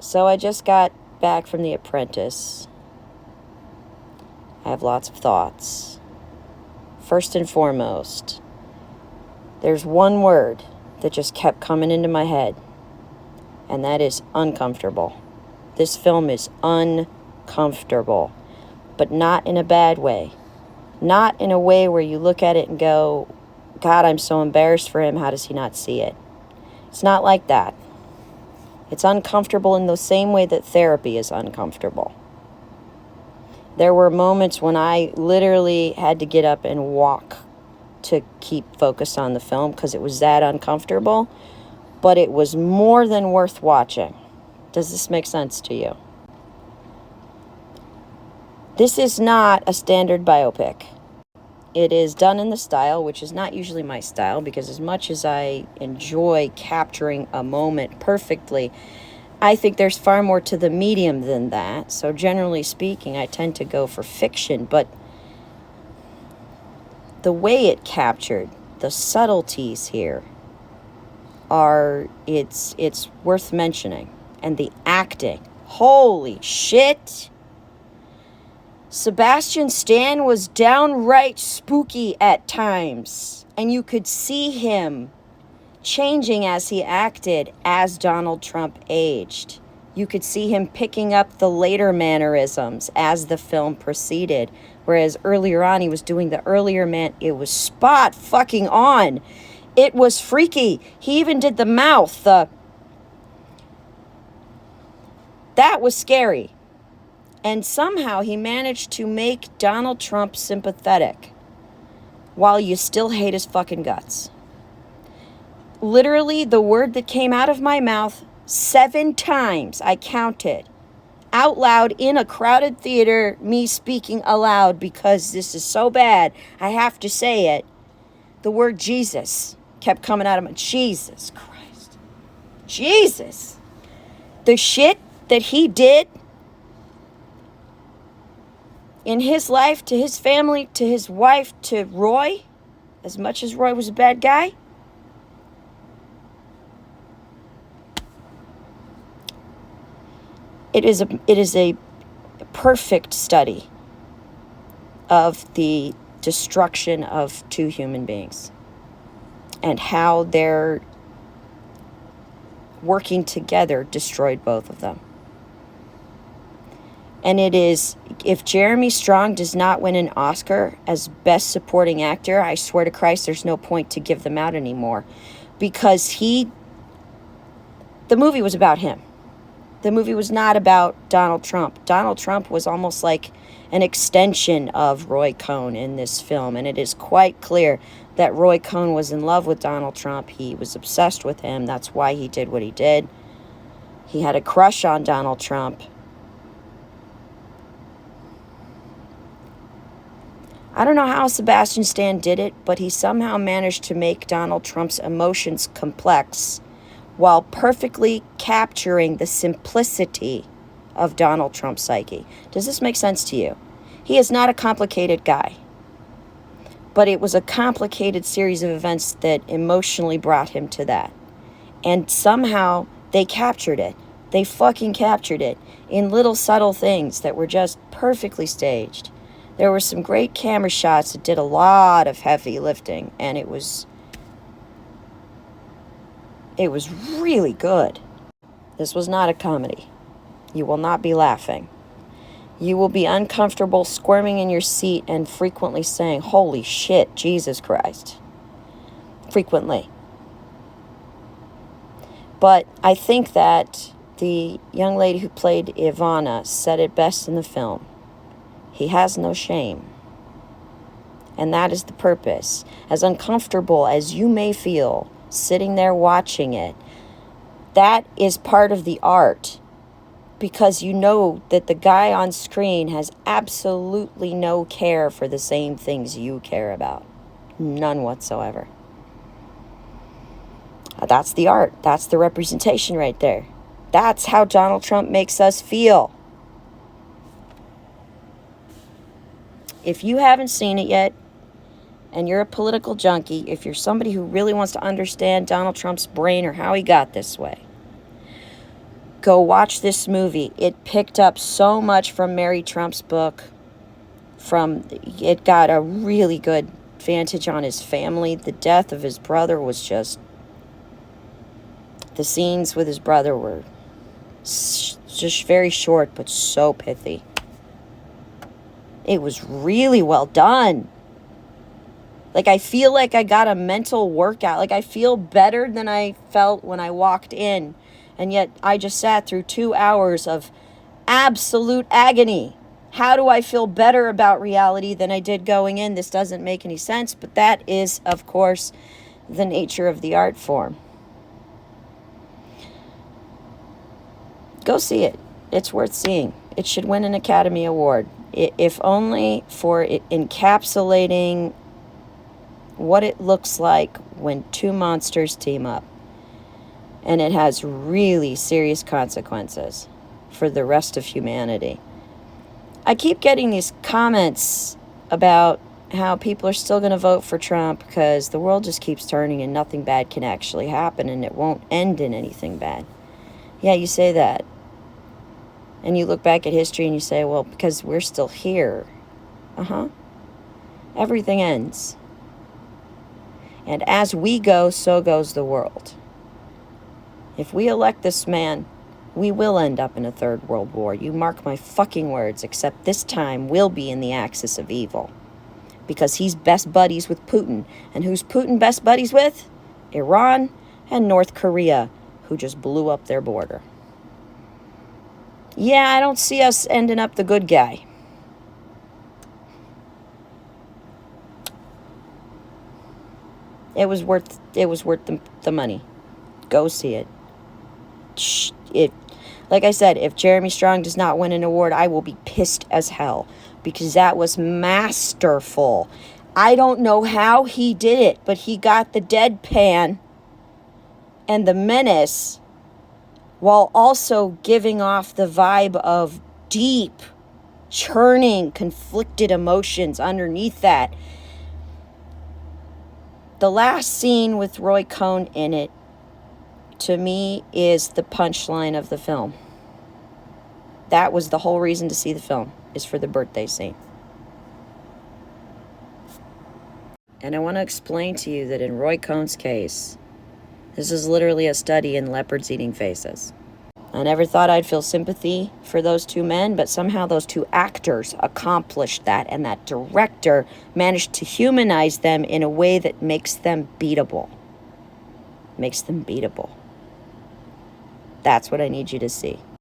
So I just got back from The Apprentice. I have lots of thoughts. First and foremost, there's one word that just kept coming into my head, and that is uncomfortable. This film is uncomfortable, but not in a bad way. Not in a way where you look at it and go, God, I'm so embarrassed for him. How does he not see it? It's not like that. It's uncomfortable in the same way that therapy is uncomfortable. There were moments when I literally had to get up and walk to keep focused on the film because it was that uncomfortable, but it was more than worth watching. Does this make sense to you? This is not a standard biopic. It is done in the style, which is not usually my style, because as much as I enjoy capturing a moment perfectly, I think there's far more to the medium than that. So generally speaking, I tend to go for fiction, but the way it captured, the subtleties here it's worth mentioning. And the acting, holy shit. Sebastian Stan was downright spooky at times, and you could see him changing as he acted as Donald Trump aged. You could see him picking up the later mannerisms as the film proceeded, whereas earlier on he was doing the earlier man. It was spot fucking on. It was freaky. He even did the mouth. That was scary. And somehow he managed to make Donald Trump sympathetic while you still hate his fucking guts. Literally, the word that came out of my mouth 7 times, I counted, out loud in a crowded theater, me speaking aloud because this is so bad, I have to say it. The word Jesus kept coming out of my... Jesus Christ. Jesus. The shit that he did in his life, to his family, to his wife, to Roy, as much as Roy was a bad guy, it is a perfect study of the destruction of 2 human beings and how their working together destroyed both of them. And it is, if Jeremy Strong does not win an Oscar as Best Supporting Actor, I swear to Christ, there's no point to give them out anymore. Because the movie was about him. The movie was not about Donald Trump. Donald Trump was almost like an extension of Roy Cohn in this film. And it is quite clear that Roy Cohn was in love with Donald Trump. He was obsessed with him. That's why he did what he did. He had a crush on Donald Trump. I don't know how Sebastian Stan did it, but he somehow managed to make Donald Trump's emotions complex while perfectly capturing the simplicity of Donald Trump's psyche. Does this make sense to you? He is not a complicated guy, but it was a complicated series of events that emotionally brought him to that. And somehow they captured it. They fucking captured it in little subtle things that were just perfectly staged. There were some great camera shots that did a lot of heavy lifting, and it was really good. This was not a comedy. You will not be laughing. You will be uncomfortable, squirming in your seat, and frequently saying, holy shit, Jesus Christ. Frequently. But I think that the young lady who played Ivana said it best in the film. He has no shame. And that is the purpose. As uncomfortable as you may feel sitting there watching it, that is part of the art. Because you know that the guy on screen has absolutely no care for the same things you care about. None whatsoever. That's the art. That's the representation right there. That's how Donald Trump makes us feel. If you haven't seen it yet, and you're a political junkie, if you're somebody who really wants to understand Donald Trump's brain or how he got this way, Go watch this movie. It picked up so much from Mary Trump's book. It got a really good vantage on his family. The death of his brother was just... The scenes with his brother were just very short, but so pithy. It was really well done. Like, I feel like I got a mental workout. Like, I feel better than I felt when I walked in. And yet, I just sat through 2 hours of absolute agony. How do I feel better about reality than I did going in? This doesn't make any sense. But that is, of course, the nature of the art form. Go see it. It's worth seeing. It should win an Academy Award. If only for encapsulating what it looks like when two monsters team up. And it has really serious consequences for the rest of humanity. I keep getting these comments about how people are still going to vote for Trump because the world just keeps turning and nothing bad can actually happen and it won't end in anything bad. Yeah, you say that. And you look back at history and you say, well, because we're still here. Everything ends. And as we go, so goes the world. If we elect this man, we will end up in a third world war. You mark my fucking words, except this time we'll be in the axis of evil. Because he's best buddies with Putin. And who's Putin best buddies with? Iran and North Korea, who just blew up their border. Yeah, I don't see us ending up the good guy. It was worth the money. Go see it. Like I said, if Jeremy Strong does not win an award, I will be pissed as hell because that was masterful. I don't know how he did it, but he got the deadpan and the menace while also giving off the vibe of deep, churning, conflicted emotions underneath that. The last scene with Roy Cohn in it, to me, is the punchline of the film. That was the whole reason to see the film, is for the birthday scene. And I want to explain to you that in Roy Cohn's case, this is literally a study in leopards eating faces. I never thought I'd feel sympathy for those two men, but somehow those two actors accomplished that, and that director managed to humanize them in a way that makes them beatable. Makes them beatable. That's what I need you to see.